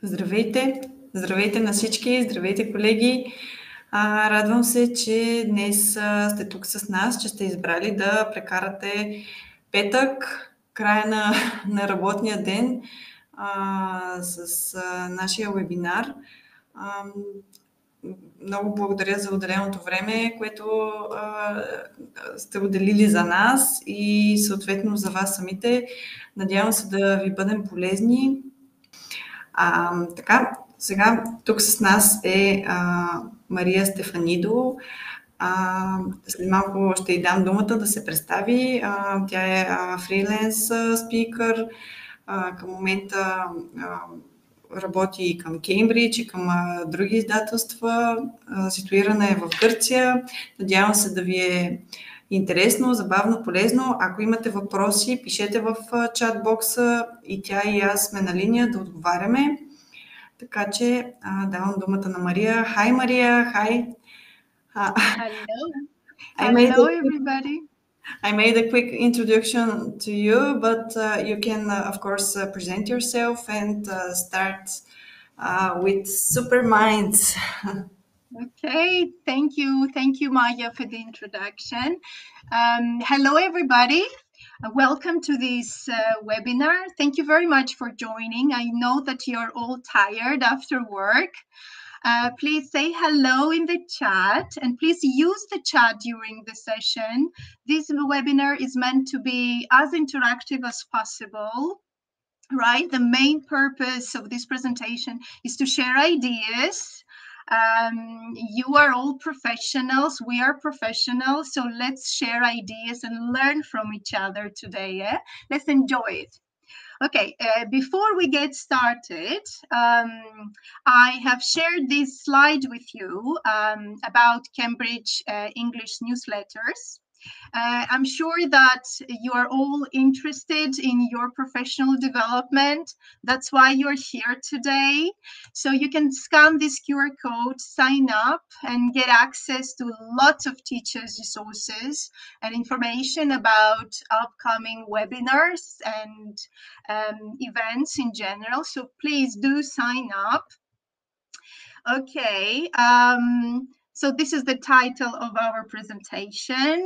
Здравейте! Здравейте на всички! Здравейте, колеги! Радвам се, че днес сте тук с нас, че сте избрали да прекарате петък, края на работния ден с нашия вебинар. Много благодаря за отделеното време, което сте отделили за нас и съответно за вас самите. Надявам се да ви бъдем полезни. Така, сега тук с нас е Мария Стефанидou. След малко ще й дам думата да се представи. Тя е фриленс спикър. Към момента работи и към Кеймбридж, и към други издателства. Ситуирана е в Гърция. Надявам се да ви е интересно, забавно, полезно. Ако имате въпроси, пишете в чат-бокса и тя и аз сме на линия да отговаряме. Така че давам думата на Мария. Hi, Мария! Hi! Hello! Hello, everybody! I made a quick introduction to you, but you can, of course, present yourself and start with super minds. Okay, thank you. Thank you, Maya, for the introduction. Hello, everybody. Welcome to this webinar. Thank you very much for joining. I know that you're all tired after work. Please say hello in the chat and please use the chat during the session. This webinar is meant to be as interactive as possible, right? The main purpose of this presentation is to share ideas. You are all professionals, we are professionals, so let's share ideas and learn from each other today. Let's enjoy it. Okay, before we get started, I have shared this slide with you about Cambridge English newsletters. I'm sure that you are all interested in your professional development. That's why you're here today. So you can scan this QR code, sign up, and get access to lots of teachers' resources and information about upcoming webinars and events in general. So please do sign up. Okay. So this is the title of our presentation.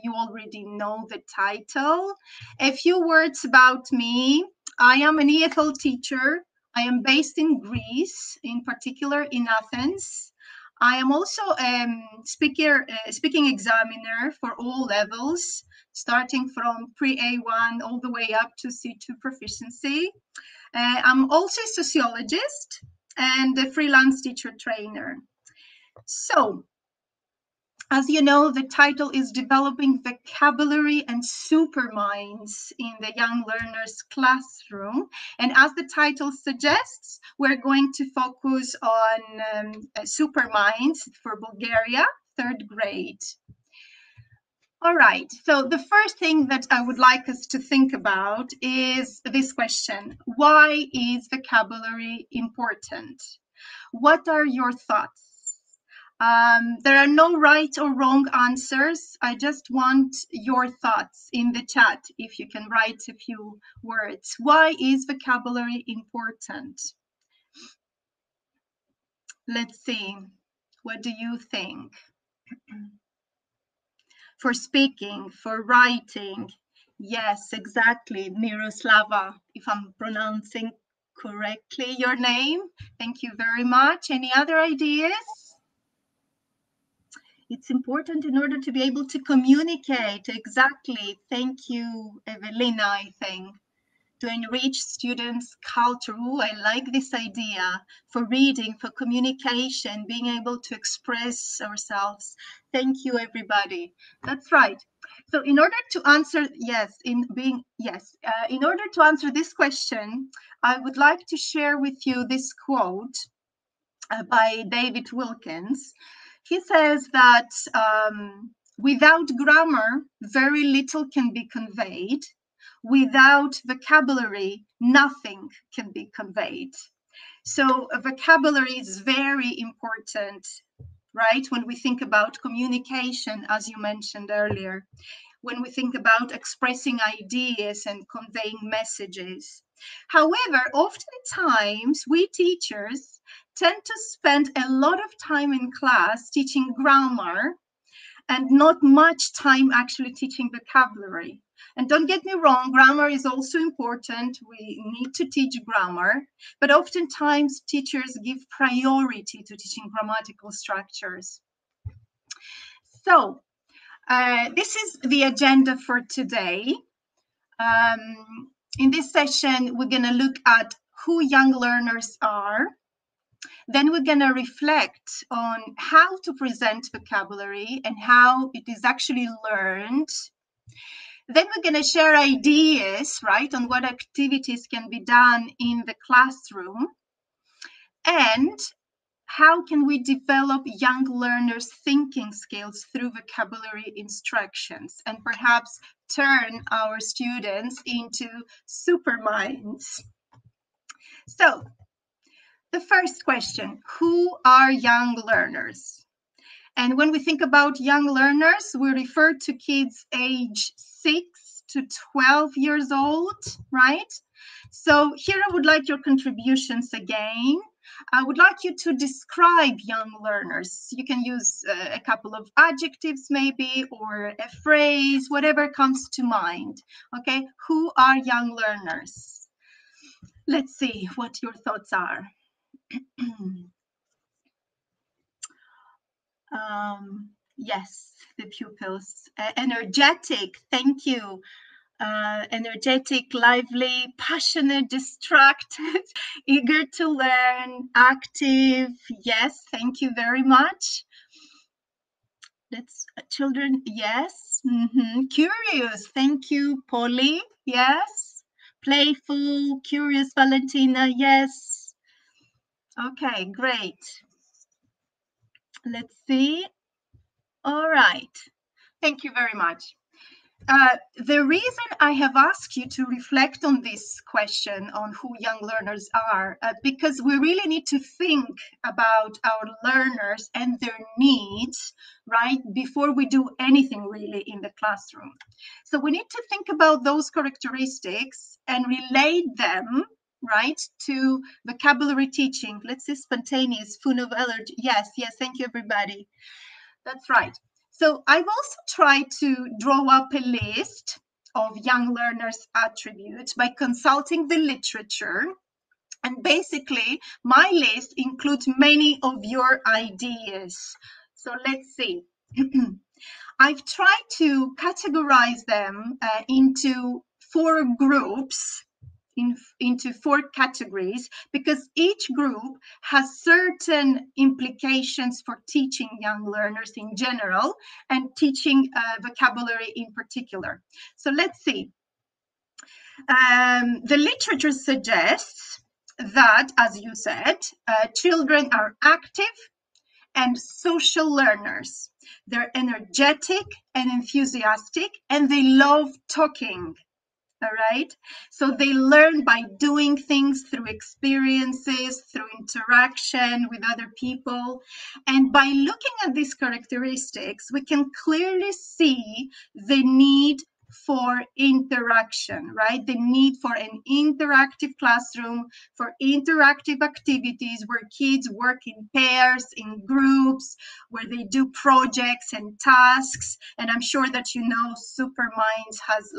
You already know the title. A few words about me. I am an EFL teacher. I am based in Greece, in particular in Athens. I am also a speaking examiner for all levels, starting from pre-A1 all the way up to C2 proficiency. I'm also a sociologist and a freelance teacher trainer. So, as you know, the title is Developing Vocabulary and Superminds in the Young Learners Classroom. And as the title suggests, we're going to focus on superminds for Bulgaria, 3rd grade. All right, so the first thing that I would like us to think about is this question. Why is vocabulary important? What are your thoughts? There are no right or wrong answers. I just want your thoughts in the chat, if you can write a few words. Why is vocabulary important? Let's see. What do you think? For speaking, for writing. Yes, exactly, Miroslava, if I'm pronouncing correctly your name. Thank you very much. Any other ideas? It's important in order to be able to communicate. Exactly. Thank you, Evelina, I think. To enrich students' culture. Ooh, I like this idea. For reading, for communication, being able to express ourselves. Thank you, everybody. That's right. So in order to answer, in order to answer this question, I would like to share with you this quote by David Wilkins. He says that without grammar, very little can be conveyed. Without vocabulary, nothing can be conveyed. So vocabulary is very important, right? When we think about communication, as you mentioned earlier, when we think about expressing ideas and conveying messages. However, oftentimes we teachers tend to spend a lot of time in class teaching grammar and not much time actually teaching vocabulary. And don't get me wrong, grammar is also important. We need to teach grammar, but oftentimes teachers give priority to teaching grammatical structures. So this is the agenda for today. In this session, we're going to look at who young learners are. Then we're going to reflect on how to present vocabulary and how it is actually learned. Then we're going to share ideas, right, on what activities can be done in the classroom. And how can we develop young learners' thinking skills through vocabulary instructions and perhaps turn our students into super minds? So, the first question, who are young learners? And when we think about young learners, we refer to kids age 6 to 12 years old, right? So here I would like your contributions again. I would like you to describe young learners. You can use a couple of adjectives maybe, or a phrase, whatever comes to mind, okay? Who are young learners? Let's see what your thoughts are. Yes, the pupils. Energetic, thank you. Energetic, lively, passionate, distracted, eager to learn, active. Yes, thank you very much. Let's children, yes. Curious, thank you, Polly. Yes. Playful, curious, Valentina. Yes. Okay, great. Let's see. All right. Thank you very much. The reason I have asked you to reflect on this question on who young learners are, because we really need to think about our learners and their needs, right, before we do anything really in the classroom. So we need to think about those characteristics and relate them, right, to vocabulary teaching. Let's see, spontaneous, full of allergy. Yes, thank you, everybody. That's right. So I've also tried to draw up a list of young learners' attributes by consulting the literature. And basically, my list includes many of your ideas. So let's see. I've tried to categorize them into 4 groups, into 4 categories, because each group has certain implications for teaching young learners in general and teaching vocabulary in particular. So let's see. The literature suggests that, as you said, children are active and social learners. They're energetic and enthusiastic, and they love talking. All right. So they learn by doing things, through experiences, through interaction with other people. And by looking at these characteristics, we can clearly see the need for interaction, right? The need for an interactive classroom, for interactive activities where kids work in pairs, in groups, where they do projects and tasks. And I'm sure that you know Superminds has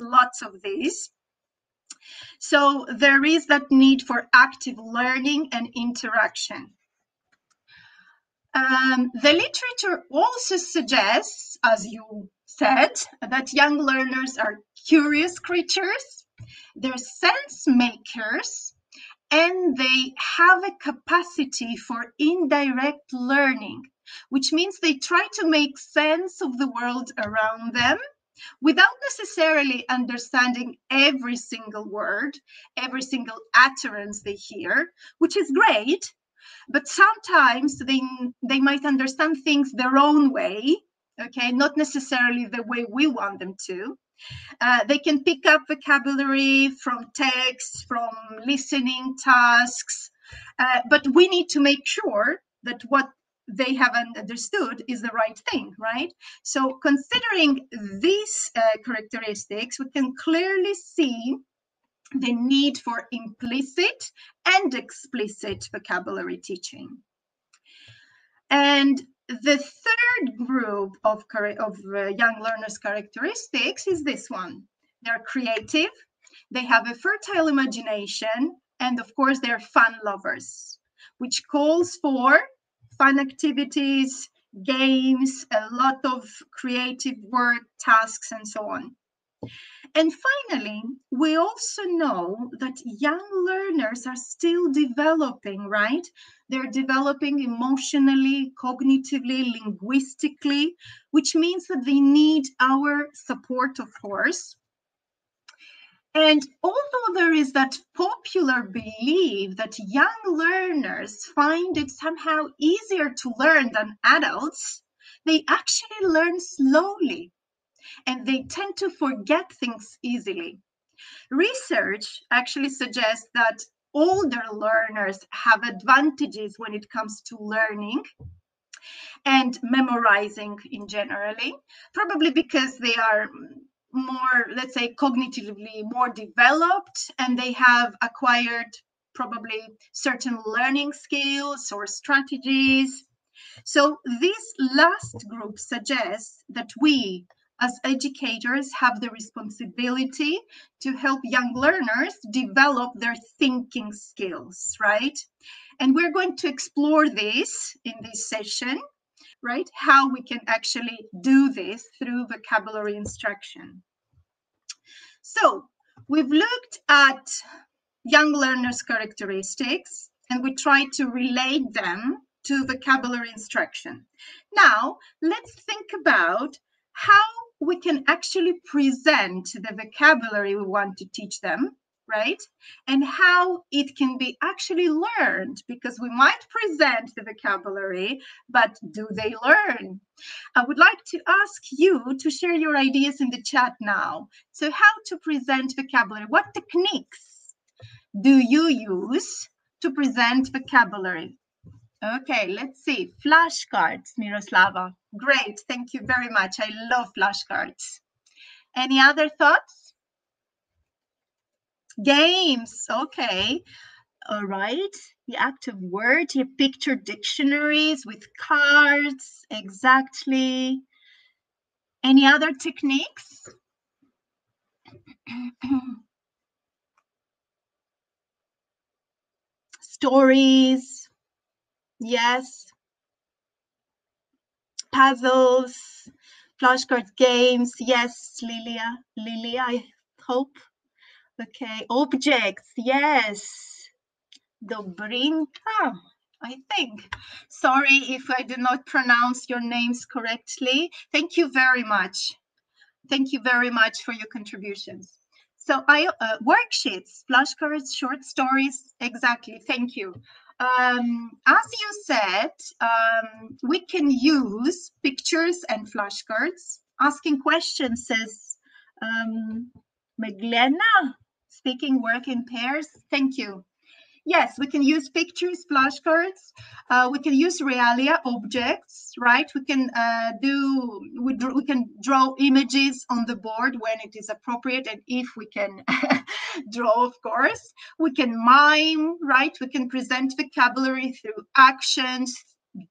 lots of these. So there is that need for active learning and interaction. The literature also suggests, as you said, that young learners are curious creatures, they're sense makers, and they have a capacity for indirect learning, which means they try to make sense of the world around them without necessarily understanding every single word, every single utterance they hear, which is great. But sometimes they might understand things their own way, okay, not necessarily the way we want them to. They can pick up vocabulary from text, from listening tasks, but we need to make sure that what they haven't understood is the right thing, right? So considering these characteristics, we can clearly see the need for implicit and explicit vocabulary teaching. And the third group of young learners' characteristics is this one. They're creative, they have a fertile imagination, and of course, they're fun lovers, which calls for fun activities, games, a lot of creative work, tasks, and so on. And finally, we also know that young learners are still developing, right? They're developing emotionally, cognitively, linguistically, which means that they need our support, of course. And although there is that popular belief that young learners find it somehow easier to learn than adults, they actually learn slowly and they tend to forget things easily. Research actually suggests that older learners have advantages when it comes to learning and memorizing in generally, probably because they are more, let's say, cognitively more developed, and they have acquired probably certain learning skills or strategies. So this last group suggests that we, as educators, have the responsibility to help young learners develop their thinking skills, right? And we're going to explore this in this session, right? How we can actually do this through vocabulary instruction. So we've looked at young learners' characteristics and we try to relate them to vocabulary instruction. Now, let's think about how we can actually present the vocabulary we want to teach them, right? And how it can be actually learned, because we might present the vocabulary, but do they learn? I would like to ask you to share your ideas in the chat now. So how to present vocabulary? What techniques do you use to present vocabulary? Okay, let's see. Flashcards, Miroslava. Great, thank you very much. I love flashcards. Any other thoughts? Games, okay. All right, the active word, you picture dictionaries with cards, exactly. Any other techniques? Stories, yes. Puzzles, flashcard games, yes, Lilia, I hope. Okay, objects, yes. Dobrinka, I think. Sorry if I did not pronounce your names correctly. Thank you very much. Thank you very much for your contributions. So worksheets, flashcards, short stories, exactly. Thank you. As you said, we can use pictures and flashcards. Asking questions says Meglena, speaking work in pairs. Thank you. Yes, we can use pictures, flashcards. We can use realia, objects, right? We can we can draw images on the board when it is appropriate, and if we can draw, of course. We can mime, right? We can present vocabulary through actions,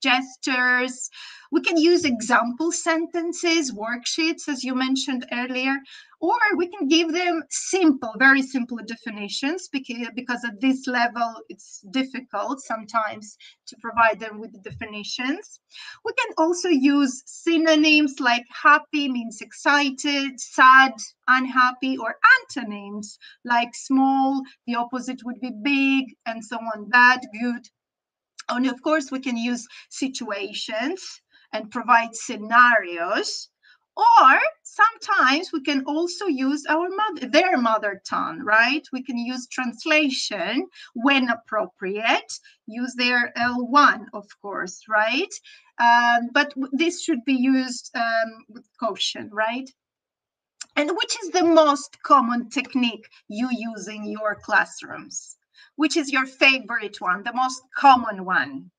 gestures. We can use example sentences, worksheets, as you mentioned earlier, or we can give them simple, very simple definitions, because at this level, it's difficult sometimes to provide them with the definitions. We can also use synonyms like happy means excited, sad, unhappy, or antonyms like small, the opposite would be big, and so on, bad, good. And of course, we can use situations and provide scenarios. Or sometimes we can also use their mother tongue, right? We can use translation when appropriate, use their L1, of course, right? But this should be used with caution, right? And which is the most common technique you use in your classrooms? Which is your favorite one, the most common one?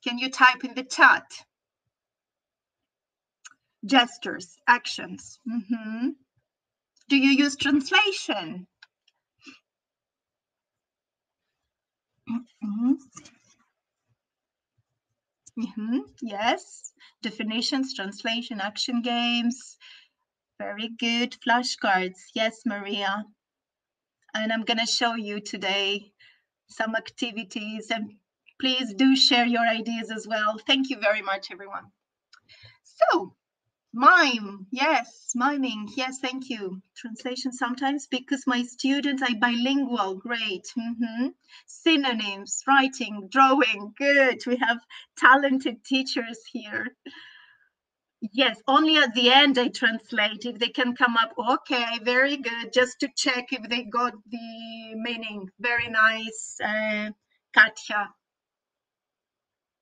Can you type in the chat? Gestures, actions. Do you use translation? Yes. Definitions, translation, action games. Very good. Flashcards. Yes, Maria. And I'm going to show you today some activities, and please do share your ideas as well. Thank you very much, everyone. So, mime, yes, miming, yes, thank you. Translation sometimes because my students are bilingual, great. Synonyms, writing, drawing, good. We have talented teachers here. Yes, only at the end I translate. If they can come up, okay, very good, just to check if they got the meaning. Very nice, Katja.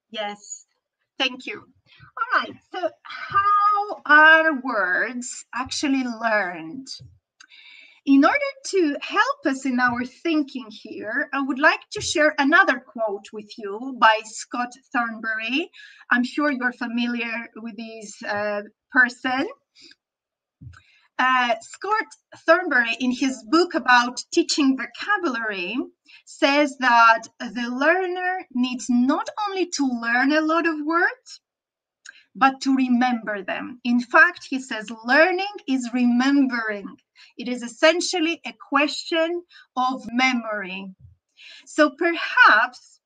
Yes, thank you. All right, so how are words actually learned? In order to help us in our thinking here, I would like to share another quote with you by Scott Thornbury. I'm sure you're familiar with this person. Scott Thornbury, in his book about teaching vocabulary, says that the learner needs not only to learn a lot of words, but to remember them. In fact, he says learning is remembering. It is essentially a question of memory. So perhaps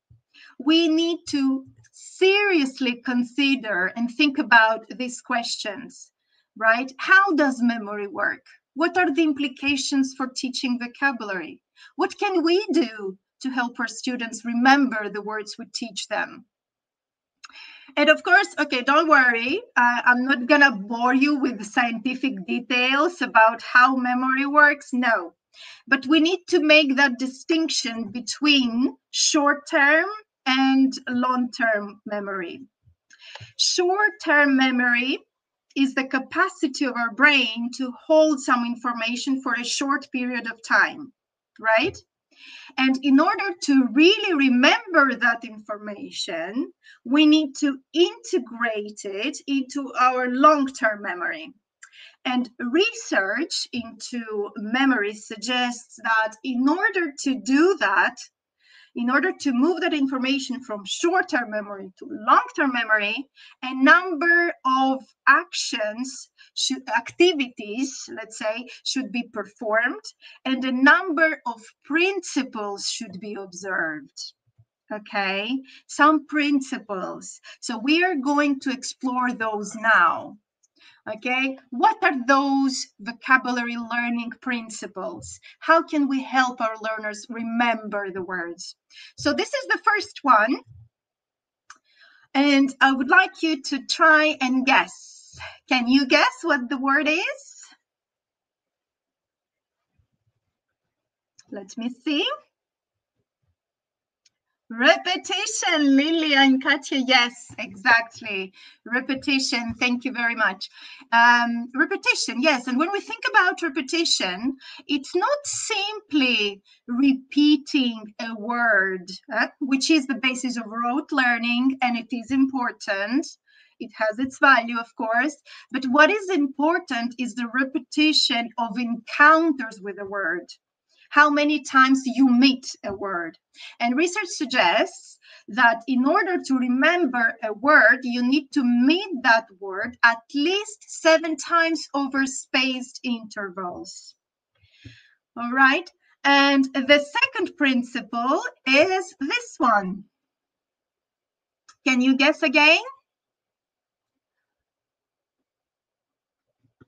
we need to seriously consider and think about these questions, right? How does memory work? What are the implications for teaching vocabulary? What can we do to help our students remember the words we teach them? And of course, okay, don't worry, I'm not gonna bore you with scientific details about how memory works, no. But we need to make that distinction between short-term and long-term memory. Short-term memory is the capacity of our brain to hold some information for a short period of time, right? And in order to really remember that information, we need to integrate it into our long-term memory. And research into memory suggests that in order to do that, in order to move that information from short-term memory to long-term memory, a number of activities, let's say, should be performed, and a number of principles should be observed. Okay, some principles. So we are going to explore those now. Okay, what are those vocabulary learning principles? How can we help our learners remember the words? So this is the first one. And I would like you to try and guess. Can you guess what the word is? Let me see. Repetition, Lilia and Katya, yes, exactly. Repetition, thank you very much. Repetition, yes, and when we think about repetition, it's not simply repeating a word, which is the basis of rote learning, and it is important. It has its value, of course, but what is important is the repetition of encounters with a word. How many times you meet a word. And research suggests that in order to remember a word, you need to meet that word at least 7 times over spaced intervals. All right. And the second principle is this one. Can you guess again?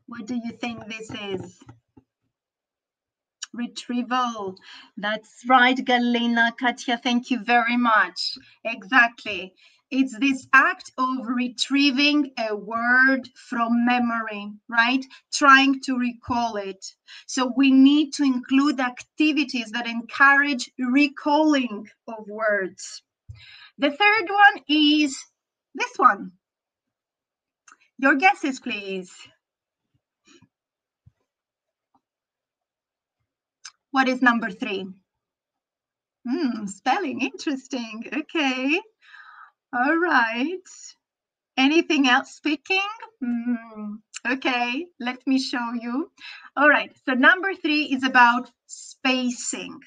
What do you think this is? Retrieval. That's right, Galina, Katya, thank you very much. Exactly. It's this act of retrieving a word from memory, right? Trying to recall it. So we need to include activities that encourage recalling of words. The third one is this one. Your guesses, please. What is number 3? Spelling, interesting. Okay. All right. Anything else speaking? Okay, let me show you. All right, so number 3 is about spacing.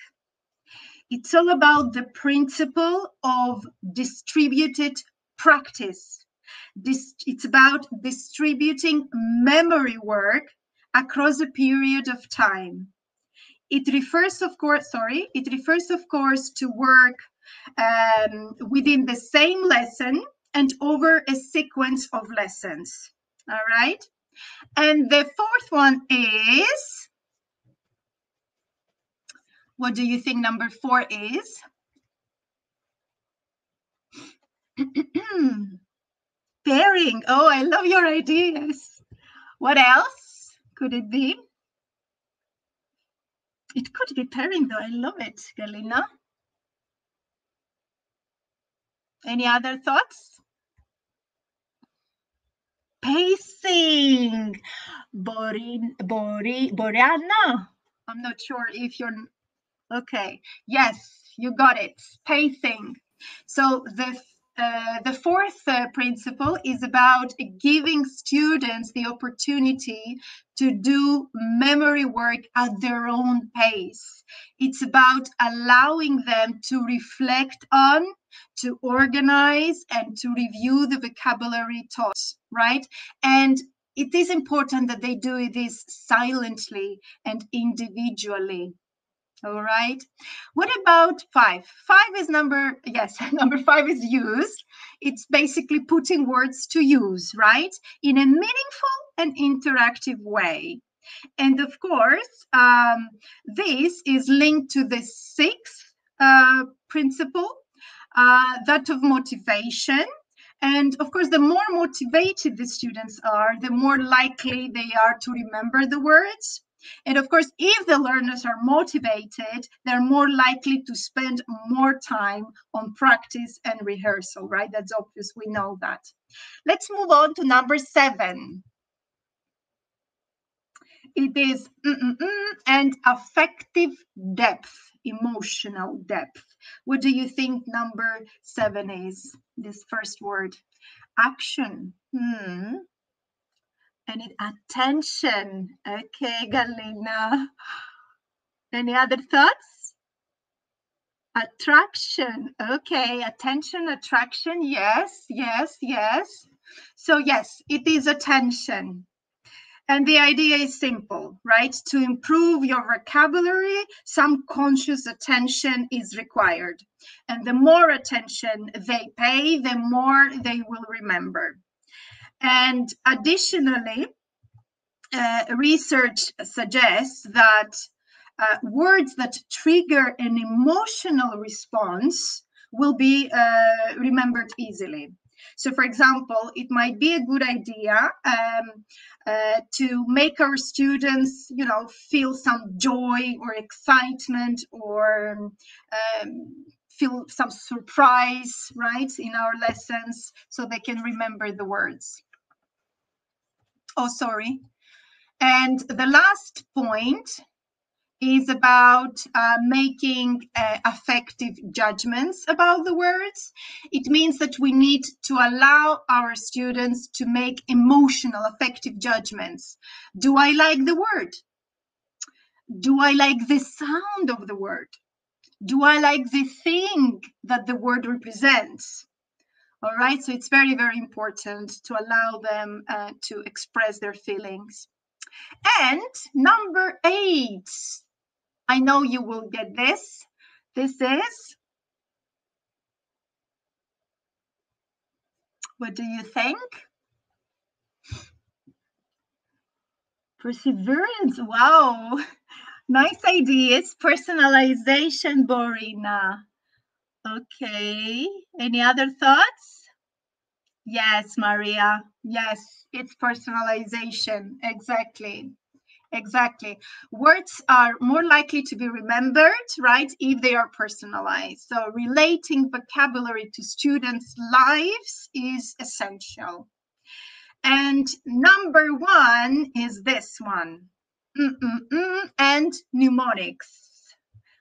It's all about the principle of distributed practice. It's about distributing memory work across a period of time. It refers, of course, to work within the same lesson and over a sequence of lessons. All right. And the fourth one is, what do you think number 4 is? Pairing. Oh, I love your ideas. What else could it be? It could be pairing, though. I love it, Galina. Any other thoughts? Pacing. Boriana. I'm not sure if you're okay. Yes, you got it. Pacing. So the fourth principle is about giving students the opportunity to do memory work at their own pace. It's about allowing them to reflect on, to organize, and to review the vocabulary taught, right? And it is important that they do this silently and individually. All right. What about 5? 5 is number 5 is use. It's basically putting words to use, right? In a meaningful and interactive way. And of course, this is linked to the 6th principle, that of motivation. And of course, the more motivated the students are, the more likely they are to remember the words. And of course, if the learners are motivated, they're more likely to spend more time on practice and rehearsal, right? That's obvious, we know that. Let's move on to number 7. It is and affective depth, emotional depth. What do you think number 7 is? This first word, action. And it attention. Okay, Galina. Any other thoughts? Attraction. Okay, attention, attraction. Yes, yes, yes. So yes, it is attention. And the idea is simple, right? To improve your vocabulary, some conscious attention is required. And the more attention they pay, the more they will remember. And additionally, research suggests that words that trigger an emotional response will be remembered easily. So, for example, it might be a good idea to make our students, feel some joy or excitement or feel some surprise, right, in our lessons, so they can remember the words. Oh, sorry. And the last point is about making affective judgments about the words. It means that we need to allow our students to make emotional, affective judgments. Do I like the word? Do I like the sound of the word? Do I like the thing that the word represents? All right, so it's very, very important to allow them to express their feelings. And number 8, I know you will get this. This is, what do you think? Perseverance. Wow. Nice ideas. Personalization, Borina. Okay. Any other thoughts? Yes, Maria. Yes, it's personalization. Exactly. Exactly. Words are more likely to be remembered, right, if they are personalized. So relating vocabulary to students' lives is essential. And number 1 is this one, and mnemonics.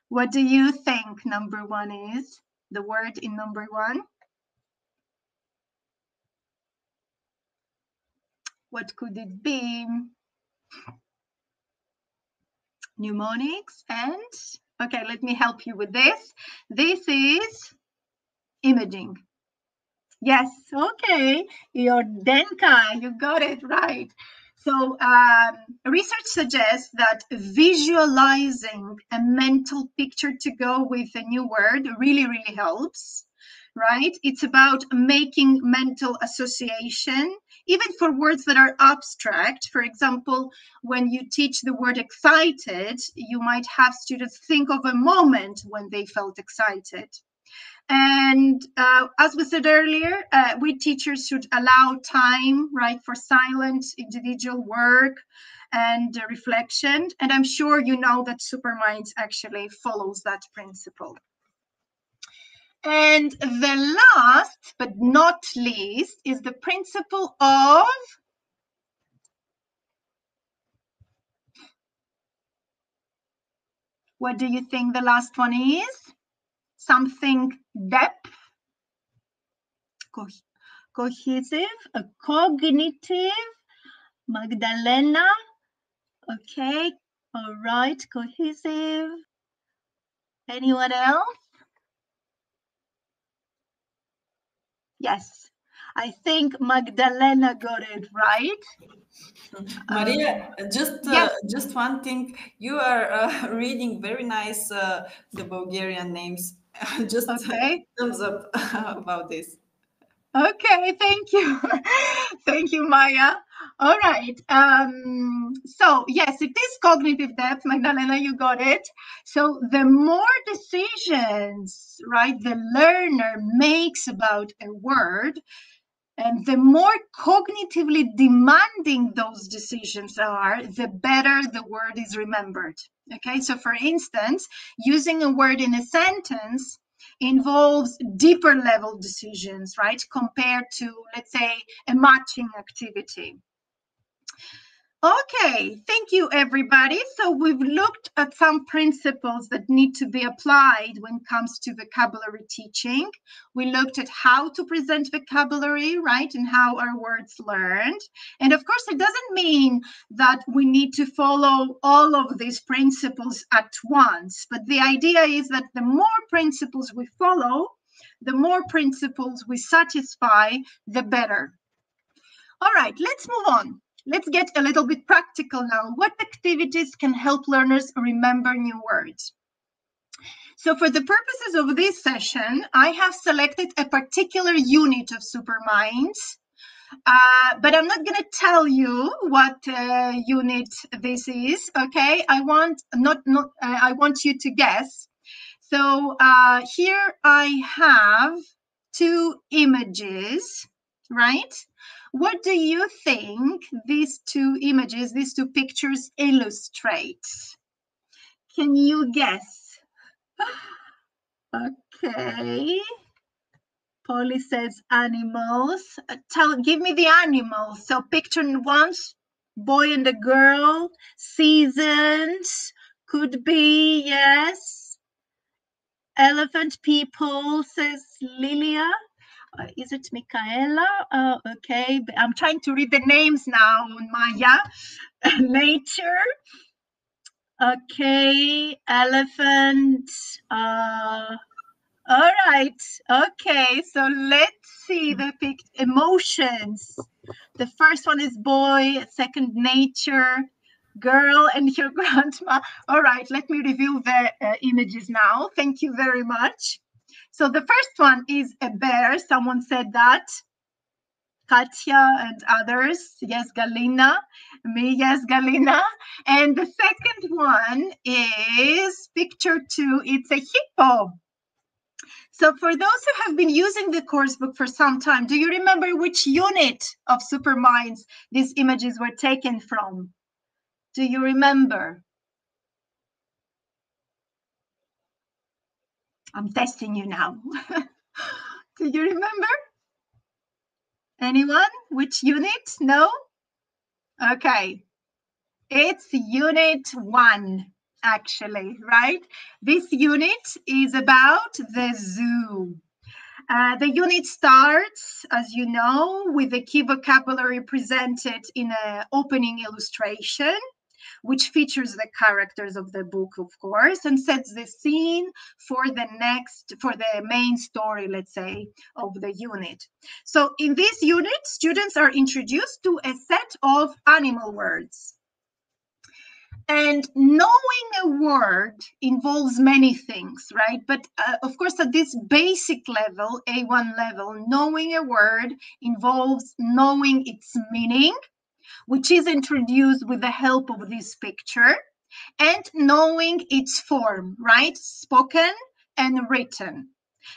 What do you think number 1 is? The word in number 1? What could it be? Mnemonics and, okay, let me help you with this. This is imaging. Yes, okay, Yordenka, you got it right. So research suggests that visualizing a mental picture to go with a new word really, really helps, right? It's about making mental association, even for words that are abstract. For example, when you teach the word excited, you might have students think of a moment when they felt excited. And as we said earlier, we teachers should allow time, right, for silent individual work and reflection. And I'm sure you know that Superminds actually follows that principle. And the last but not least is the principle of, what do you think the last one is? Something depth, cohesive, a cognitive, Magdalena. Okay, all right, cohesive. Anyone else? Yes, I think Magdalena got it right. Maria, Yes. just one thing. You are reading very nice the Bulgarian names. Just Okay. thumbs up about this. Okay, thank you. Thank you, Maya. All right. So yes, it is cognitive depth, Magdalena, you got it. So the more decisions, right, the learner makes about a word, and the more cognitively demanding those decisions are, the better the word is remembered. Okay, so for instance, using a word in a sentence involves deeper level decisions, right, compared to, let's say, a matching activity. Okay, thank you, everybody. So we've looked at some principles that need to be applied when it comes to vocabulary teaching. We looked at how to present vocabulary, right, and how our words learned. And of course, it doesn't mean that we need to follow all of these principles at once. But the idea is that the more principles we follow, the more principles we satisfy, the better. All right, let's move on. Let's get a little bit practical now. What activities can help learners remember new words? So for the purposes of this session, I have selected a particular unit of Superminds, but I'm not going to tell you what unit this is. Okay, I want you to guess. So here I have two images, right? What do you think these two images, these two pictures illustrate? Can you guess? Okay. Polly says animals. Give me the animals. So picture once, boy and a girl, seasons, could be, yes. Elephant people, says Lilia. Is it Michaela? Okay, I'm trying to read the names now, Maya. Nature. Okay, elephant. All right. Okay, so let's see the emotions. The first one is boy, second nature, girl, and your grandma. All right, let me review the images now. Thank you very much. So the first one is a bear. Someone said that. Katya and others. Yes, Galina. Me, yes, Galina. And the second one is picture 2. It's a hippo. So for those who have been using the course book for some time, do you remember which unit of Superminds these images were taken from? Do you remember? I'm testing you now. Do you remember? Anyone? Which unit? No? Okay. It's unit 1, actually, right? This unit is about the zoo. The unit starts, as you know, with the key vocabulary presented in an opening illustration, which features the characters of the book, of course, and sets the scene for the main story, let's say, of the unit. So in this unit, students are introduced to a set of animal words. And knowing a word involves many things, right? But of course, at this basic level, A1 level, knowing a word involves knowing its meaning, which is introduced with the help of this picture, and knowing its form, right? Spoken and written.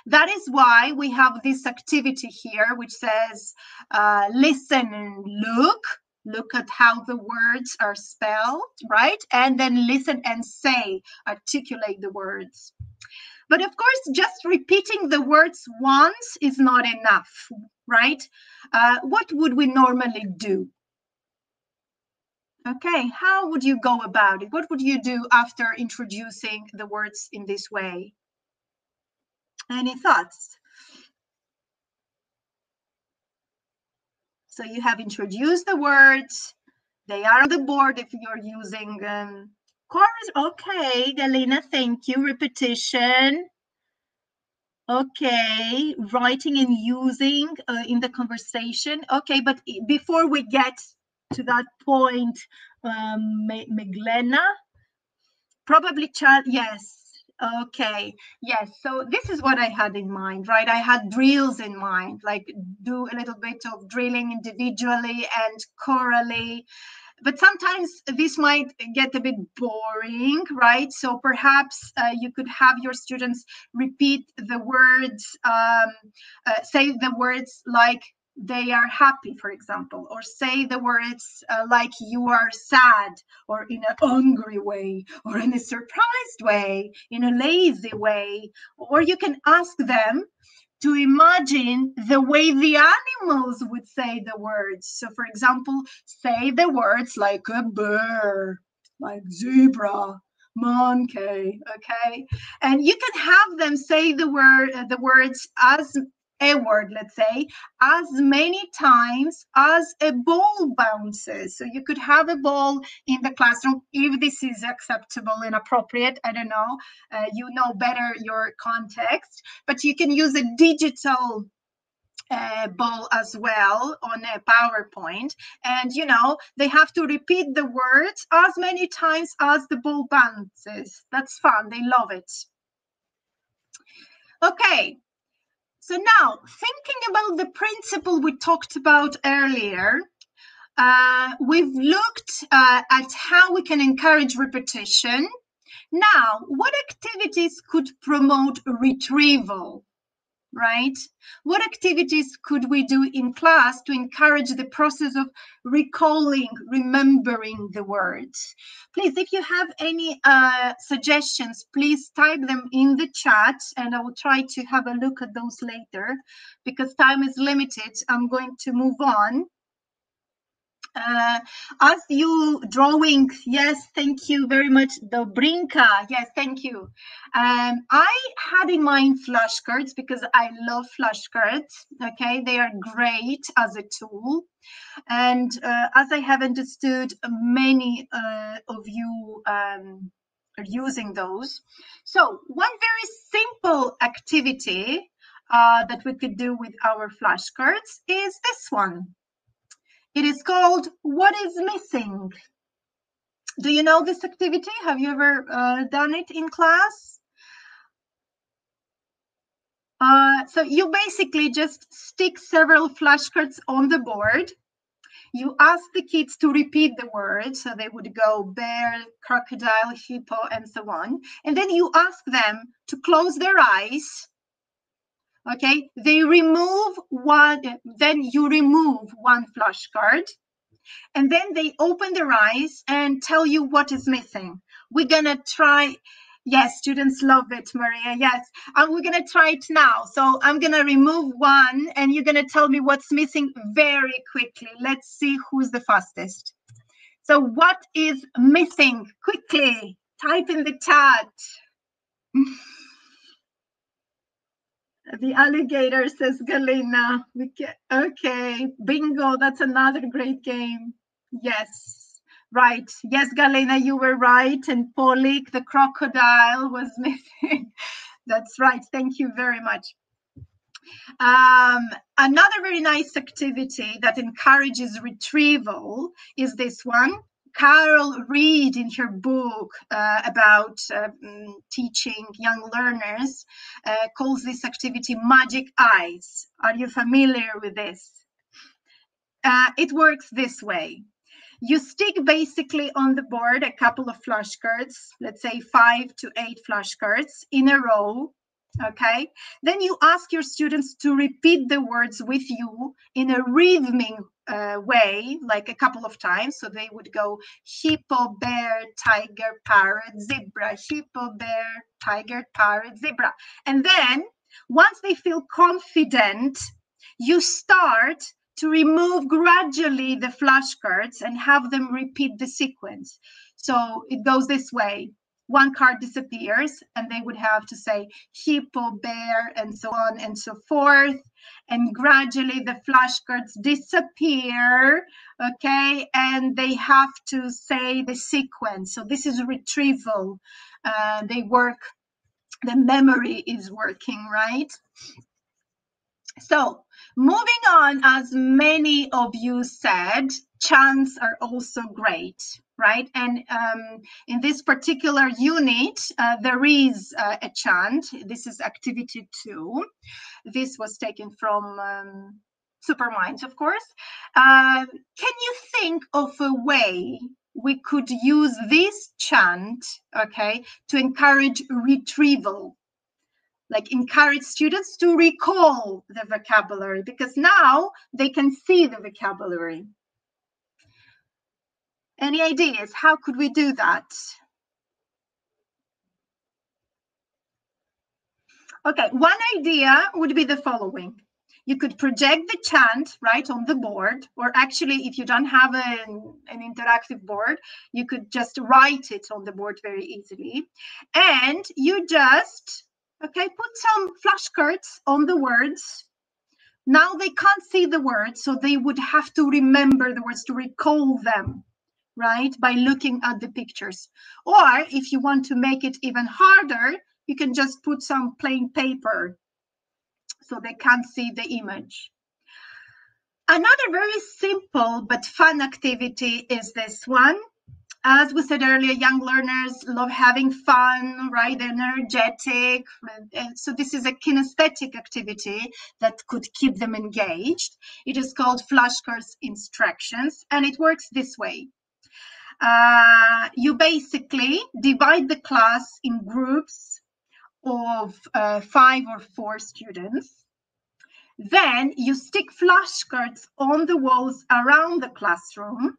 That is why we have this activity here, which says, listen and look at how the words are spelled, right? And then listen and say, articulate the words. But of course, just repeating the words once is not enough, right? What would we normally do? Okay, how would you go about it? What would you do after introducing the words in this way? Any thoughts? So you have introduced the words. They are on the board if you're using chorus. Okay, Galina, thank you. Repetition. Okay, writing and using in the conversation. Okay, but before we get to that point, Meglena, probably child, yes. Okay, yes. So this is what I had in mind, right? I had drills in mind, like do a little bit of drilling individually and chorally. But sometimes this might get a bit boring, right? So perhaps you could have your students repeat the words, say the words like they are happy, for example, or say the words like you are sad, or in an angry way, or in a surprised way, in a lazy way. Or you can ask them to imagine the way the animals would say the words. So, for example, say the words like a bear, like zebra, monkey, okay? And you can have them say the words as a word, let's say, as many times as a ball bounces. So you could have a ball in the classroom, if this is acceptable and appropriate. I don't know. You know better your context, but you can use a digital ball as well on a PowerPoint. And, you know, they have to repeat the words as many times as the ball bounces. That's fun. They love it. Okay. So now, thinking about the principle we talked about earlier, we've looked at how we can encourage repetition. Now, what activities could promote retrieval, right? What activities could we do in class to encourage the process of recalling, remembering the words? Please, if you have any suggestions, please type them in the chat and I will try to have a look at those later. Because time is limited, I'm going to move on. As you drawing, yes, thank you very much, Dobrinka. Yes, thank you. I had in mind flashcards because I love flashcards. Okay, they are great as a tool. And as I have understood, many of you are using those. So one very simple activity that we could do with our flashcards is this one. It is called What is Missing? Do you know this activity? Have you ever done it in class? So you basically just stick several flashcards on the board. You ask the kids to repeat the words. So they would go bear, crocodile, hippo, and so on. And then you ask them to close their eyes. Okay, they remove one, then you remove one flashcard. And then they open their eyes and tell you what is missing. We're going to try. Yes, students love it, Maria. Yes. And we're going to try it now. So I'm going to remove one and you're going to tell me what's missing very quickly. Let's see who's the fastest. So what is missing? Quickly, type in the chat. The alligator, says Galina. Okay, bingo. That's another great game. Yes, right. Yes, Galina, you were right. And Polik, the crocodile, was missing. That's right. Thank you very much. Another very nice activity that encourages retrieval is this one. Carol Reed, in her book about teaching young learners, calls this activity Magic Eyes. Are you familiar with this? It works this way. You stick basically on the board a couple of flashcards, let's say 5 to 8 flashcards in a row. Okay, then you ask your students to repeat the words with you in a rhythmic way, like a couple of times. So they would go hippo, bear, tiger, parrot, zebra, hippo, bear, tiger, parrot, zebra. And then once they feel confident, you start to remove gradually the flashcards and have them repeat the sequence. So it goes this way. One card disappears and they would have to say hippo, bear, and so on and so forth. And gradually the flashcards disappear, okay? And they have to say the sequence. So this is retrieval. They work, the memory is working, right? So moving on, as many of you said, chants are also great, right? And in this particular unit, there is a chant. This is activity 2. This was taken from Superminds, of course. Can you think of a way we could use this chant, okay, to encourage retrieval? Like encourage students to recall the vocabulary, because now they can see the vocabulary. Any ideas? How could we do that? Okay, one idea would be the following. You could project the chant right on the board, or actually, if you don't have an interactive board, you could just write it on the board very easily. And you just, okay, put some flashcards on the words. Now they can't see the words, so they would have to remember the words, to recall them, right, by looking at the pictures. Or if you want to make it even harder, you can just put some plain paper so they can't see the image. Another very simple but fun activity is this one. As we said earlier, young learners love having fun, right? They're energetic. So this is a kinesthetic activity that could keep them engaged. It is called flashcards instructions, and it works this way. You basically divide the class in groups of 5 or 4 students. Then you stick flashcards on the walls around the classroom.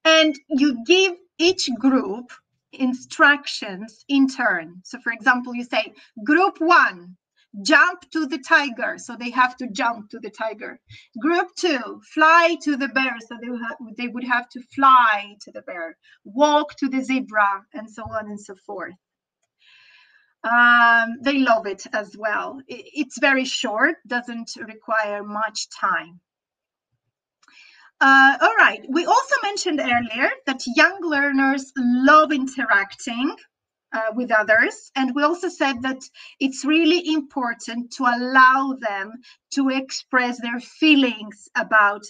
And you give each group instructions in turn. So for example, you say, group 1, jump to the tiger. So they have to jump to the tiger. Group 2, fly to the bear. So they would have to fly to the bear. Walk to the zebra, and so on and so forth. They love it as well. It's very short, doesn't require much time. All right, we also mentioned earlier that young learners love interacting with others, and we also said that it's really important to allow them to express their feelings about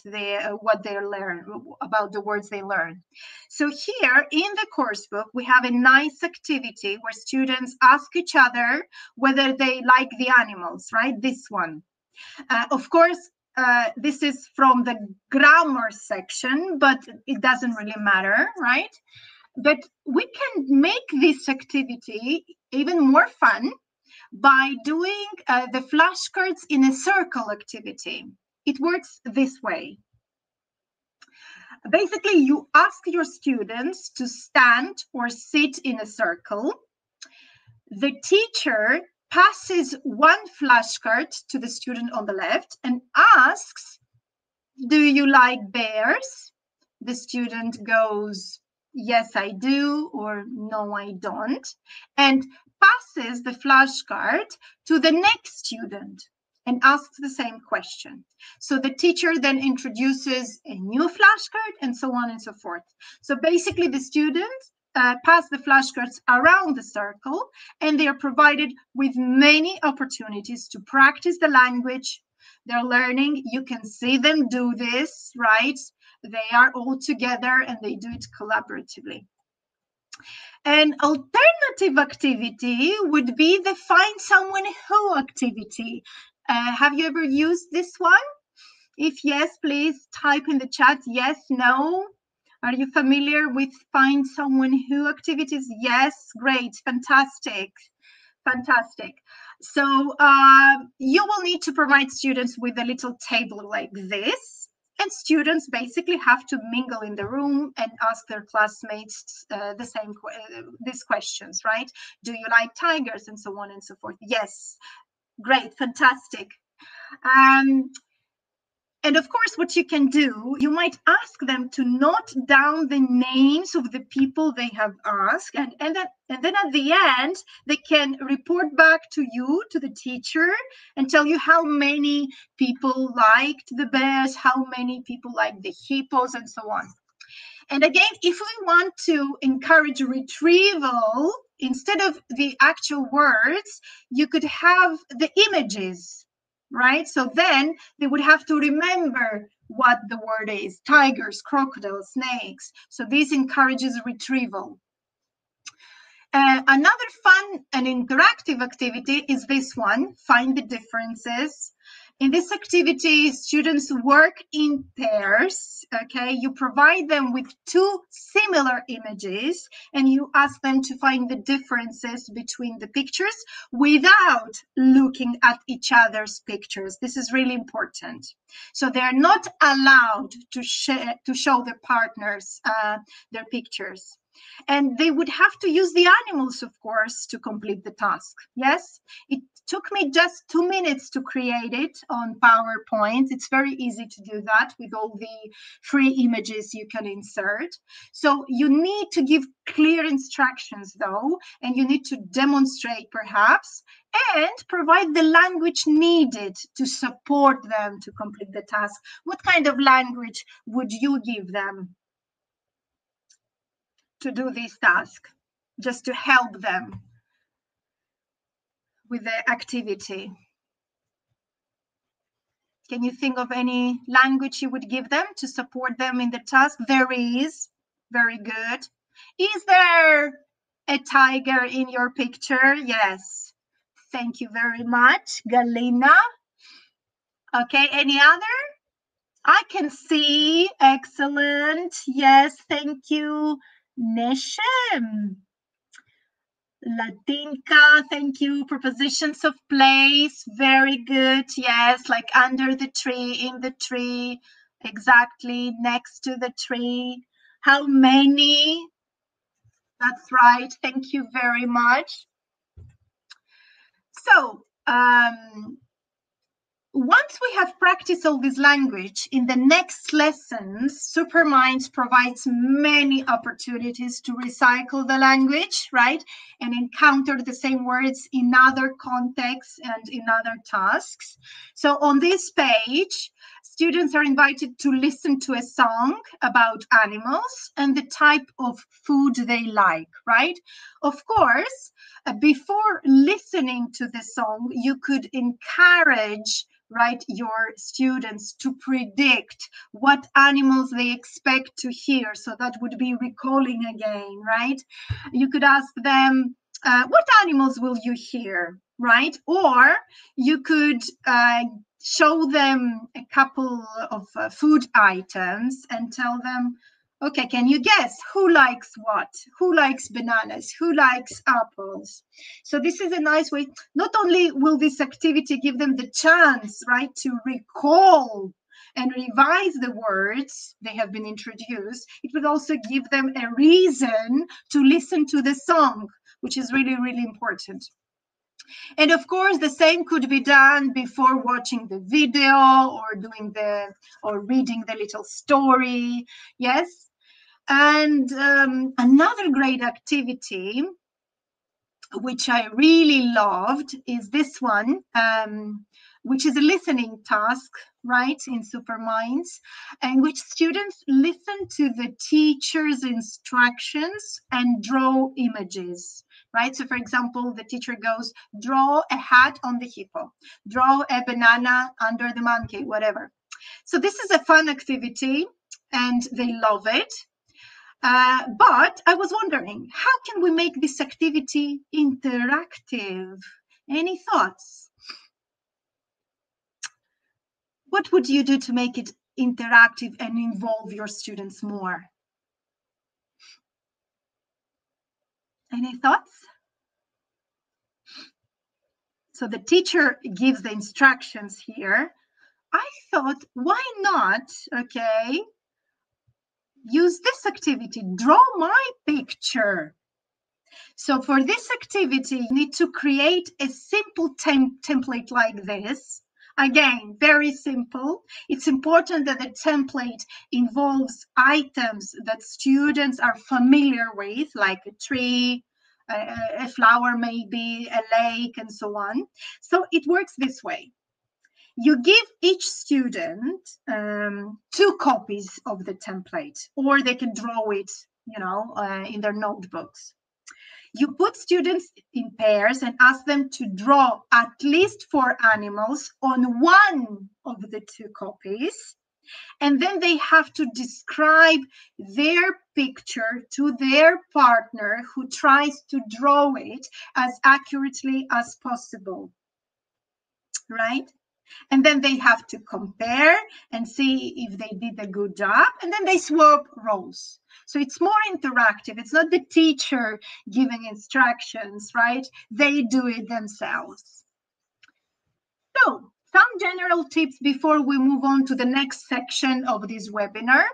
what they learn, about the words they learn. So here in the course book, we have a nice activity where students ask each other whether they like the animals, right? This one. Of course, this is from the grammar section, but it doesn't really matter, right? But we can make this activity even more fun by doing the flashcards in a circle activity. It works this way. Basically, you ask your students to stand or sit in a circle. The teacher passes one flashcard to the student on the left and asks, do you like bears? The student goes, yes, I do, or no, I don't, and passes the flashcard to the next student and asks the same question. So the teacher then introduces a new flashcard and so on and so forth. So basically the students pass the flashcards around the circle, and they are provided with many opportunities to practice the language they're learning. You can see them do this, right? They are all together and they do it collaboratively. An alternative activity would be the find someone who activity. Have you ever used this one? If yes, please type in the chat yes, no. Are you familiar with find someone who activities? Yes, great, fantastic, fantastic. So you will need to provide students with a little table like this. And students basically have to mingle in the room and ask their classmates these questions, right? Do you like tigers, and so on and so forth? Yes, great, fantastic. And of course, what you can do, you might ask them to note down the names of the people they have asked, and then at the end, they can report back to you, to the teacher, and tell you how many people liked the bears, how many people liked the hippos, and so on. And again, if we want to encourage retrieval, instead of the actual words, you could have the images, right? So then they would have to remember what the word is: tigers, crocodiles, snakes. So this encourages retrieval. Another fun and interactive activity is this one: find the differences. In this activity, students work in pairs, okay? You provide them with two similar images and you ask them to find the differences between the pictures without looking at each other's pictures. This is really important. So they're not allowed to show their partners their pictures. And they would have to use the animals, of course, to complete the task. Yes, it took me just 2 minutes to create it on PowerPoint. It's very easy to do that with all the free images you can insert. So you need to give clear instructions, though, and you need to demonstrate, perhaps, and provide the language needed to support them to complete the task. What kind of language would you give them to do this task, just to help them with the activity? Can you think of any language you would give them to support them in the task? There is. Very good. Is there a tiger in your picture? Yes. Thank you very much, Galina. Okay, any other? I can see. Excellent. Yes, thank you, Neshem. Latinka, thank you. Prepositions of place, very good. Yes, like under the tree, in the tree, exactly, next to the tree. How many? That's right. Thank you very much. So, once we have practiced all this language, in the next lessons, Superminds provides many opportunities to recycle the language, right? And encounter the same words in other contexts and in other tasks. So on this page, students are invited to listen to a song about animals and the type of food they like, right? Of course, before listening to the song, you could encourage, right, your students to predict what animals they expect to hear. So that would be recalling again, right? You could ask them, what animals will you hear, right? Or you could show them a couple of food items and tell them, okay, can you guess who likes what? Who likes bananas? Who likes apples? So this is a nice way. Not only will this activity give them the chance, right, to recall and revise the words they have been introduced, it would also give them a reason to listen to the song, which is really, really important. And of course, the same could be done before watching the video or reading the little story. Yes. And another great activity which I really loved, is this one, which is a listening task, right, in Superminds, in which students listen to the teacher's instructions and draw images, right? So, for example, the teacher goes, draw a hat on the hippo, draw a banana under the monkey, whatever. So this is a fun activity, and they love it. But I was wondering, how can we make this activity interactive? Any thoughts? What would you do to make it interactive and involve your students more? Any thoughts? So the teacher gives the instructions here. I thought, why not, okay, use this activity, draw my picture. So for this activity, you need to create a simple template like this. Again, very simple. It's important that the template involves items that students are familiar with, like a tree, a flower maybe, a lake, and so on. So it works this way. You give each student 2 copies of the template, or they can draw it, in their notebooks. You put students in pairs and ask them to draw at least 4 animals on one of the 2 copies. And then they have to describe their picture to their partner, who tries to draw it as accurately as possible, right? And then they have to compare and see if they did a good job. And then they swap roles. So it's more interactive. It's not the teacher giving instructions, right? They do it themselves. So some general tips before we move on to the next section of this webinar.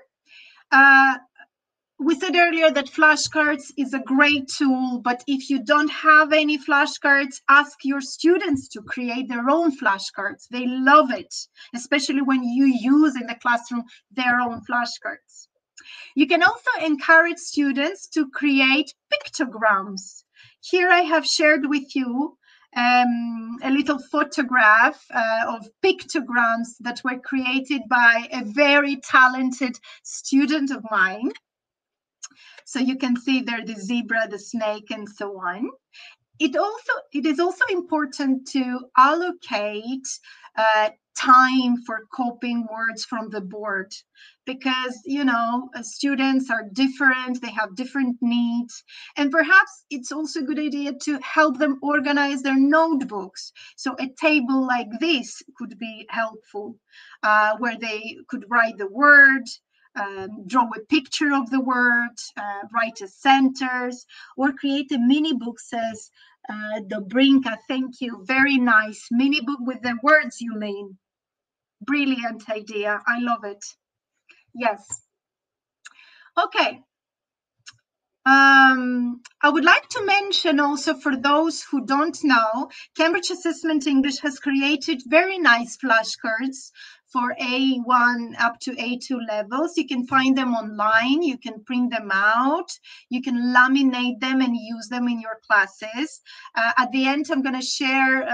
We said earlier that flashcards is a great tool, but if you don't have any flashcards, ask your students to create their own flashcards. They love it, especially when you use in the classroom their own flashcards. You can also encourage students to create pictograms. Here I have shared with you a little photograph of pictograms that were created by a very talented student of mine. So you can see there the zebra, the snake, and so on. It is also important to allocate time for copying words from the board, because students are different, they have different needs, and perhaps it's also a good idea to help them organize their notebooks. So a table like this could be helpful, where they could write the word, draw a picture of the word, write a sentence, or create a mini book, says Dobrinka. Thank you. Very nice. Mini book with the words you mean. Brilliant idea. I love it. Yes. Okay. I would like to mention also, for those who don't know, Cambridge Assessment English has created very nice flashcards for A1 up to A2 levels. You can find them online, you can print them out, you can laminate them and use them in your classes. At the end, I'm going to share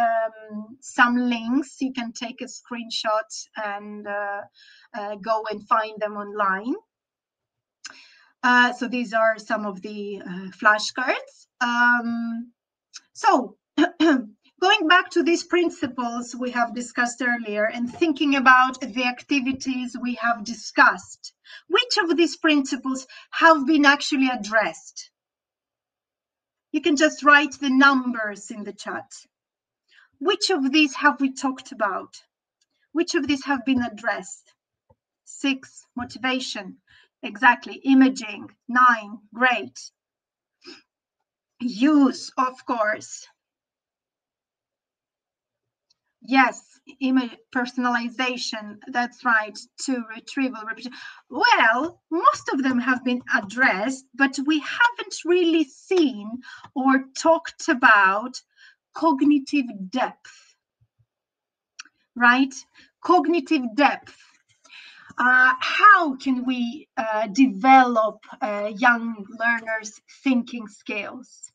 some links. You can take a screenshot and go and find them online. So these are some of the flashcards. So going back to these principles we have discussed earlier and thinking about the activities we have discussed, which of these principles have been actually addressed? You can just write the numbers in the chat. Which of these have we talked about? Which of these have been addressed? 6, motivation. Exactly. Imaging. 9, great. Use, of course. Yes, image personalization. That's right. 2, retrieval, repetition. Well, most of them have been addressed, but we haven't really seen or talked about cognitive depth, right? Cognitive depth. How can we develop young learners' thinking skills?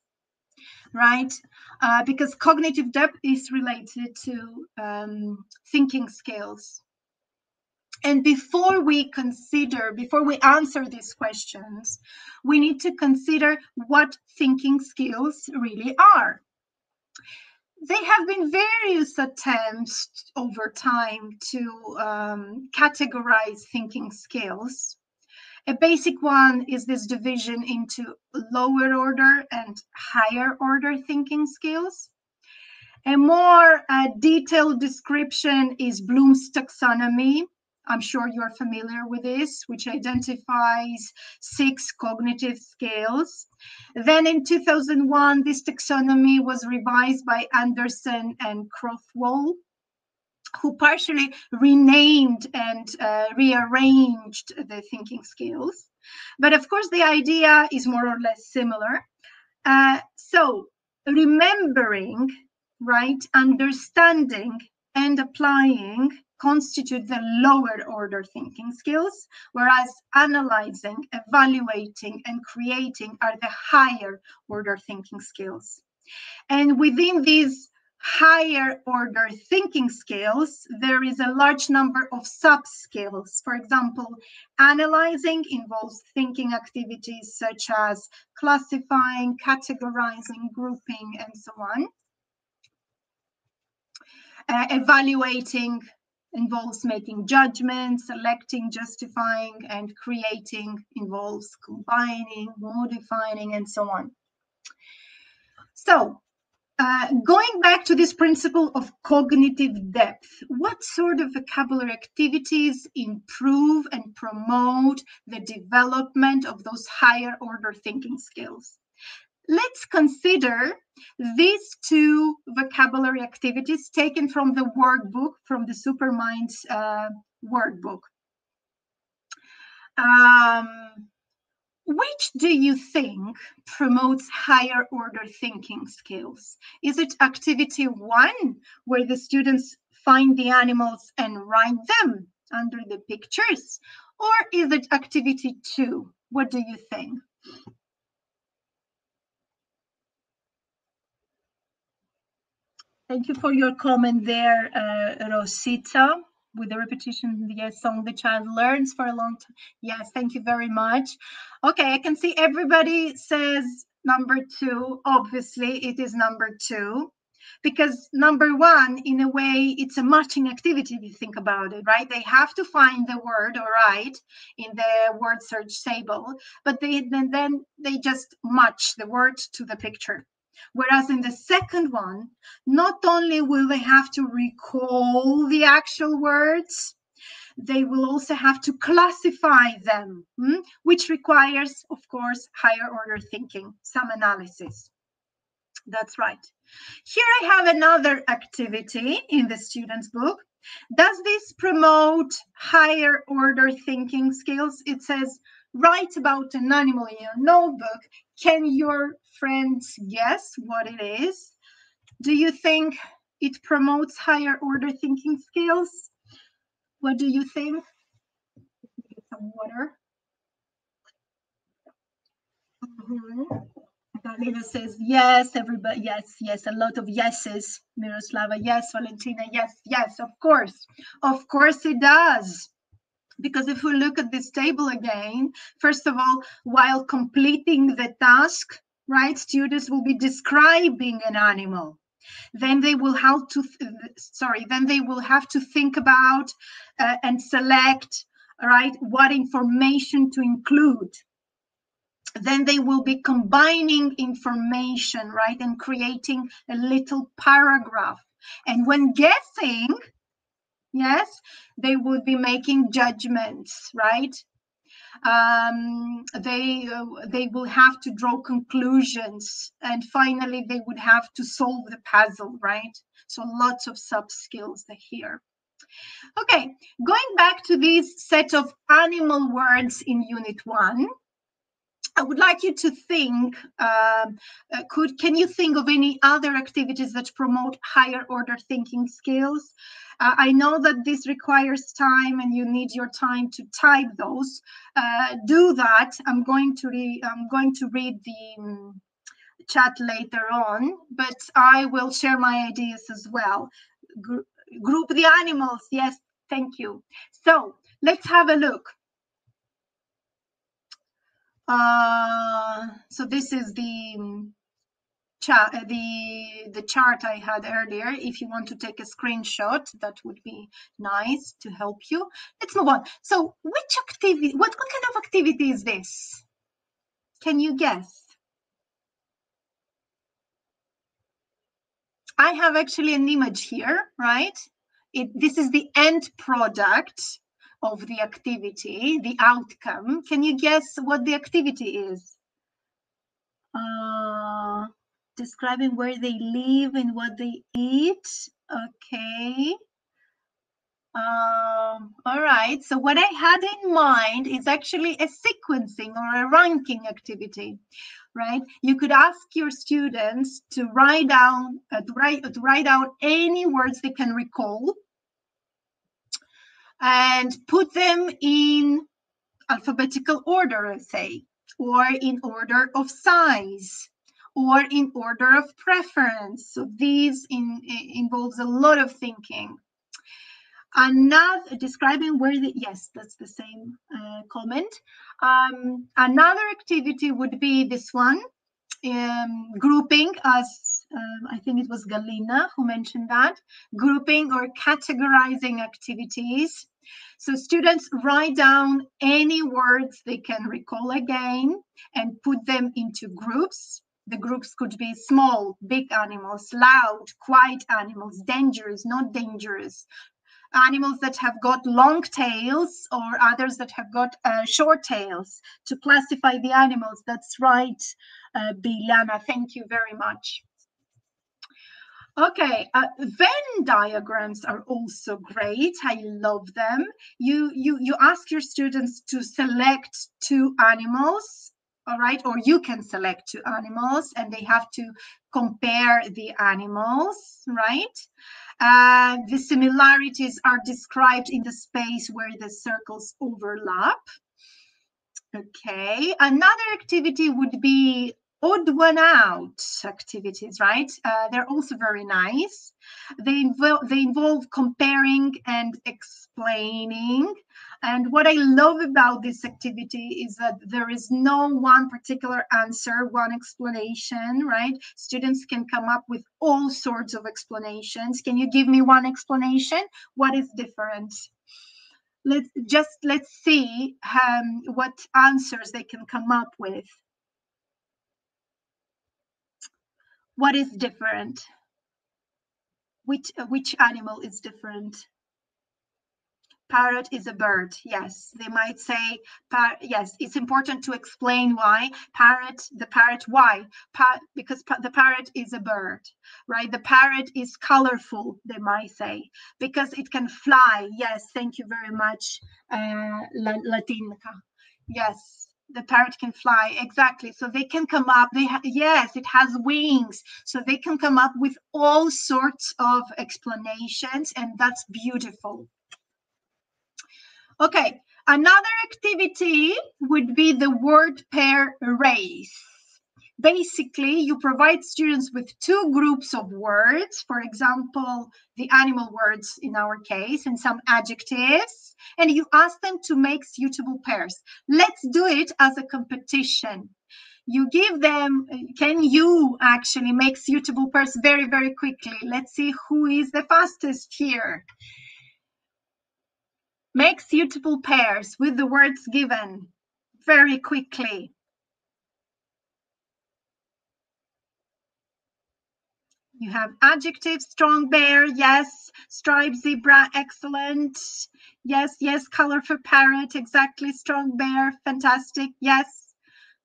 right? Because cognitive depth is related to thinking skills. And before we answer these questions, we need to consider what thinking skills really are. There have been various attempts over time to categorize thinking skills. A basic one is this division into lower order and higher order thinking skills. A more detailed description is Bloom's taxonomy. I'm sure you're familiar with this, which identifies 6 cognitive skills. Then in 2001, this taxonomy was revised by Anderson and Crothwell, who partially renamed and rearranged the thinking skills. But of course, the idea is more or less similar. So remembering, right, understanding and applying constitute the lower order thinking skills, whereas analyzing, evaluating, and creating are the higher order thinking skills. And within these higher order thinking skills, there is a large number of sub-skills. For example, analyzing involves thinking activities such as classifying, categorizing, grouping, and so on. Evaluating involves making judgments, selecting, justifying, and creating involves combining, modifying, and so on. So, going back to this principle of cognitive depth, what sort of vocabulary activities improve and promote the development of those higher order thinking skills? Let's consider these 2 vocabulary activities taken from the workbook, from the Superminds workbook. Which do you think promotes higher order thinking skills? Is it activity 1, where the students find the animals and write them under the pictures? Or is it activity 2? What do you think? Thank you for your comment there, Rosita. With the repetition, yes, song the child learns for a long time. Yes, thank you very much. Okay, I can see everybody says number 2. Obviously, it is number 2. Because number 1, in a way, it's a matching activity if you think about it, right? They have to find the word or write in the word search table, but then they just match the word to the picture. Whereas in the second one, not only will they have to recall the actual words, they will also have to classify them, which requires, of course, higher order thinking, some analysis. That's right. Here I have another activity in the student's book. Does this promote higher order thinking skills? It says, write about an animal in your notebook. Can your friends guess what it is? Do you think it promotes higher order thinking skills? What do you think? Get some water. Galina says yes, everybody, yes, a lot of yeses. Miroslava, yes. Valentina, yes, of course it does. Because if we look at this table again, first of all, while completing the task, right, students will be describing an animal. Then they will have to, think about and select, right, what information to include. Then they will be combining information, right, and creating a little paragraph. And when guessing, yes, they would be making judgments, right? They will have to draw conclusions, and finally they would have to solve the puzzle, right? So lots of sub skills here. Okay, going back to this set of animal words in Unit 1, I would like you to think, can you think of any other activities that promote higher order thinking skills? I know that this requires time and you need your time to type those. Do that. I'm going to read the chat later on, but I will share my ideas as well. Group the animals. Yes, thank you. So let's have a look. So this is the chart I had earlier. If you want to take a screenshot, that would be nice to help you. Let's move on. So which activity, what kind of activity is this? Can you guess? I have actually an image here, right? This is the end product of the activity, the outcome. Can you guess what the activity is? Describing where they live and what they eat. Okay. All right. So what I had in mind is actually a sequencing or a ranking activity, right? You could ask your students to write down any words they can recall and put them in alphabetical order, let's say, or in order of size, or in order of preference. So these involves a lot of thinking. Another, describing where the, yes, that's the same comment. Another activity would be this one, grouping, as I think it was Galina who mentioned that, grouping or categorizing activities. So students write down any words they can recall again and put them into groups. The groups could be small, big animals, loud, quiet animals, dangerous, not dangerous, animals that have got long tails or others that have got short tails, to classify the animals. That's right, Biljana, thank you very much. Okay, Venn diagrams are also great. I love them. You ask your students to select two animals, all right, or you can select two animals, and they have to compare the animals, right? The similarities are described in the space where the circles overlap. Okay, another activity would be odd one out activities, right? They're also very nice. They involve comparing and explaining. And what I love about this activity is that there is no one particular answer, one explanation, right? Students can come up with all sorts of explanations. Can you give me one explanation? What is different? Let's see what answers they can come up with. What is different? Which animal is different? Parrot is a bird. Yes, they might say, yes, it's important to explain why. The parrot, why? Because the parrot is a bird, right? The parrot is colorful, they might say, because it can fly. Yes, thank you very much, Latinka. Yes, the parrot can fly, exactly. So they can come up, yes, it has wings. So they can come up with all sorts of explanations, and that's beautiful. Okay, another activity would be the word pair race. Basically, you provide students with two groups of words, for example, the animal words in our case, and some adjectives, and you ask them to make suitable pairs. Let's do it as a competition. You give them, can you actually make suitable pairs very, very quickly? Let's see who is the fastest here. Make suitable pairs with the words given very quickly. You have adjectives, strong bear, yes. Striped zebra, excellent. Yes, yes, colorful parrot, exactly. Strong bear, fantastic, yes.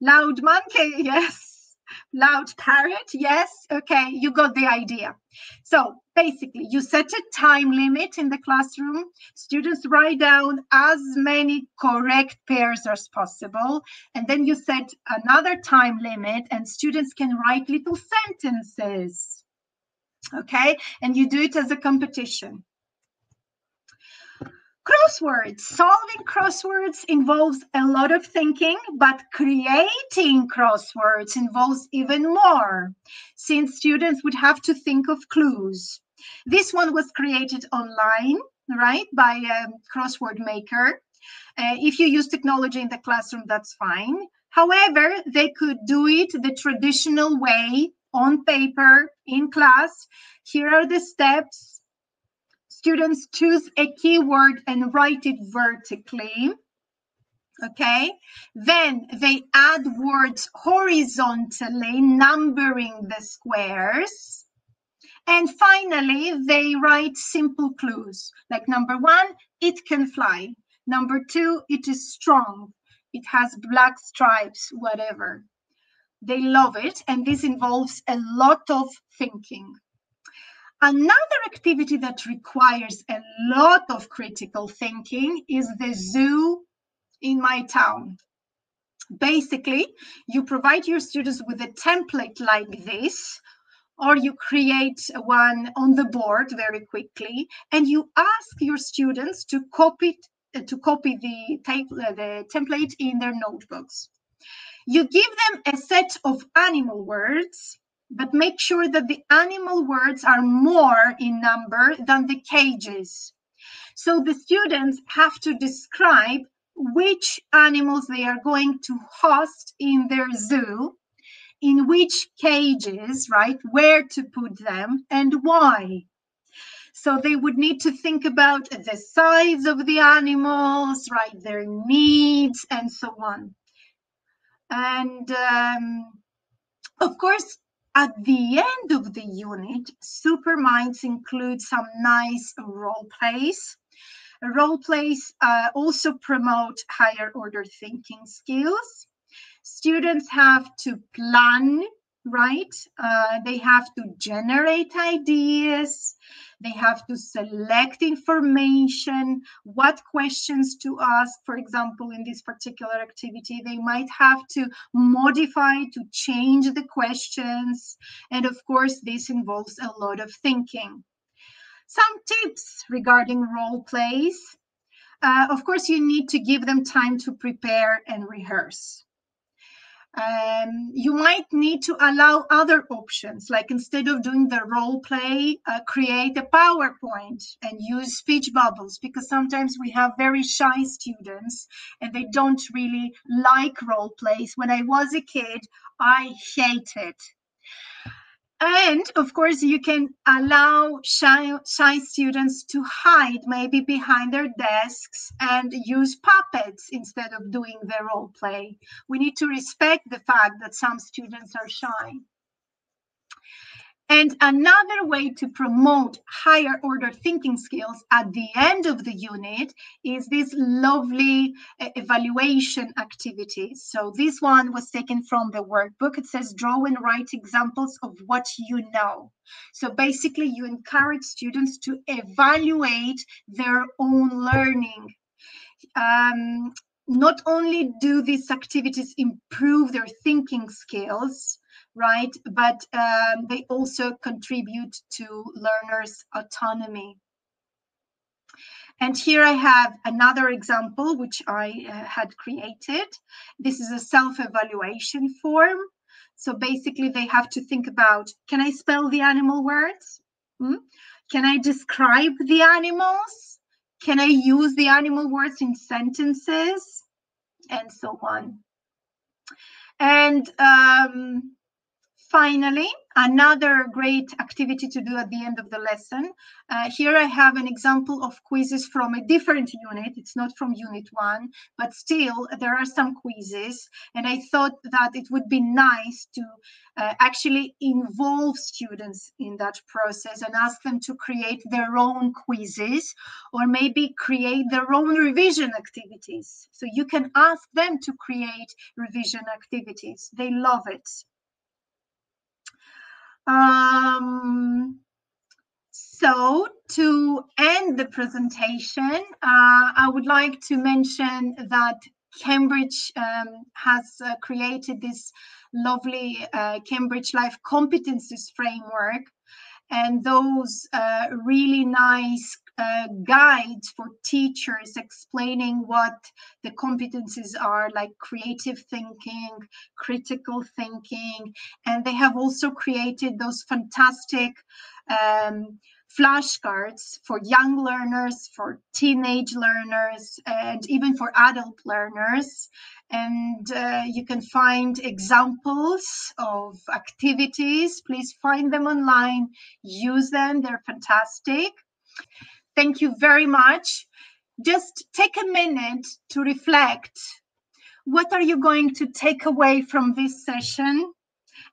Loud monkey, yes. Loud parrot, yes. Okay, you got the idea. So basically, you set a time limit in the classroom. Students write down as many correct pairs as possible. And then you set another time limit, and students can write little sentences. Okay, and you do it as a competition. Crosswords. Solving crosswords involves a lot of thinking, but creating crosswords involves even more, since students would have to think of clues. This one was created online, right, by a crossword maker. If you use technology in the classroom, that's fine. However, they could do it the traditional way, on paper, in class. Here are the steps. Students choose a keyword and write it vertically. Okay, then they add words horizontally, numbering the squares. And finally, they write simple clues, like number 1, it can fly. Number 2, it is strong. It has black stripes, whatever. They love it, and this involves a lot of thinking. Another activity that requires a lot of critical thinking is the zoo in my town. Basically, you provide your students with a template like this, or you create one on the board very quickly, and you ask your students to copy the template in their notebooks. You give them a set of animal words, but make sure that the animal words are more in number than the cages. So the students have to describe which animals they are going to host in their zoo, in which cages, right, where to put them, and why. So they would need to think about the size of the animals, right, their needs, and so on. And of course, at the end of the unit, Superminds include some nice role plays. Role plays also promote higher order thinking skills. Students have to plan, right? They have to generate ideas. They have to select information, what questions to ask. For example, in this particular activity, they might have to modify, to change the questions. And of course, this involves a lot of thinking. Some tips regarding role plays. Of course, you need to give them time to prepare and rehearse. You might need to allow other options, like instead of doing the role play, create a PowerPoint and use speech bubbles, because sometimes we have very shy students and they don't really like role plays. When I was a kid, I hated. And of course, you can allow shy students to hide maybe behind their desks and use puppets instead of doing the role play. We need to respect the fact that some students are shy. And another way to promote higher order thinking skills at the end of the unit is this lovely evaluation activities. So this one was taken from the workbook. It says draw and write examples of what you know. So basically you encourage students to evaluate their own learning. Not only do these activities improve their thinking skills, right, but they also contribute to learners' autonomy. And here I have another example which I had created. This is a self-evaluation form. So basically they have to think about, can I spell the animal words? Can I describe the animals? Can I use the animal words in sentences? And so on. And finally, another great activity to do at the end of the lesson. Here I have an example of quizzes from a different unit. It's not from unit 1, but still there are some quizzes. And I thought that it would be nice to actually involve students in that process and ask them to create their own quizzes, or maybe create their own revision activities. So you can ask them to create revision activities. They love it. So to end the presentation, I would like to mention that Cambridge has created this lovely Cambridge Life Competencies Framework. and those really nice guides for teachers explaining what the competencies are, like creative thinking, critical thinking. And they have also created those fantastic flashcards for young learners, for teenage learners, and even for adult learners. And you can find examples of activities. Please find them online, use them, they're fantastic. Thank you very much. Just take a minute to reflect. What are you going to take away from this session?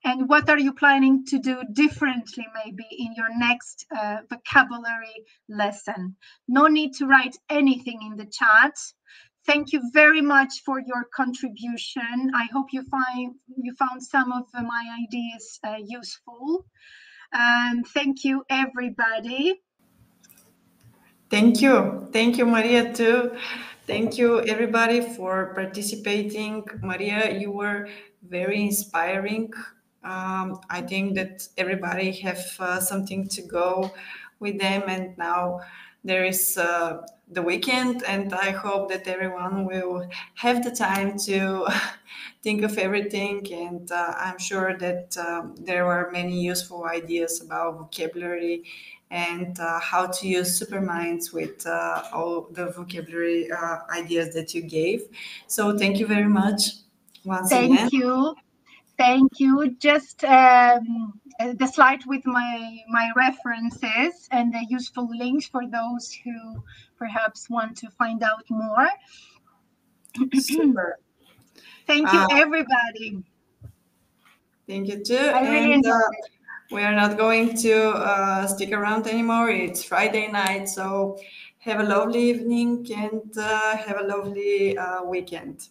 And what are you planning to do differently maybe in your next vocabulary lesson? No need to write anything in the chat. Thank you very much for your contribution. I hope you found some of my ideas useful. Thank you, everybody. Thank you, Maria, too. Thank you, everybody, for participating. Maria, you were very inspiring. I think that everybody have something to go with them, and now there is the weekend, and I hope that everyone will have the time to think of everything. And I'm sure that there are many useful ideas about vocabulary and how to use superminds with all the vocabulary ideas that you gave. So thank you very much once again. Thank you. Thank you. Just the slide with my references and the useful links for those who perhaps want to find out more. Super. Thank you, everybody. Thank you too. I really enjoyed it. We are not going to stick around anymore. It's Friday night, so have a lovely evening and have a lovely weekend.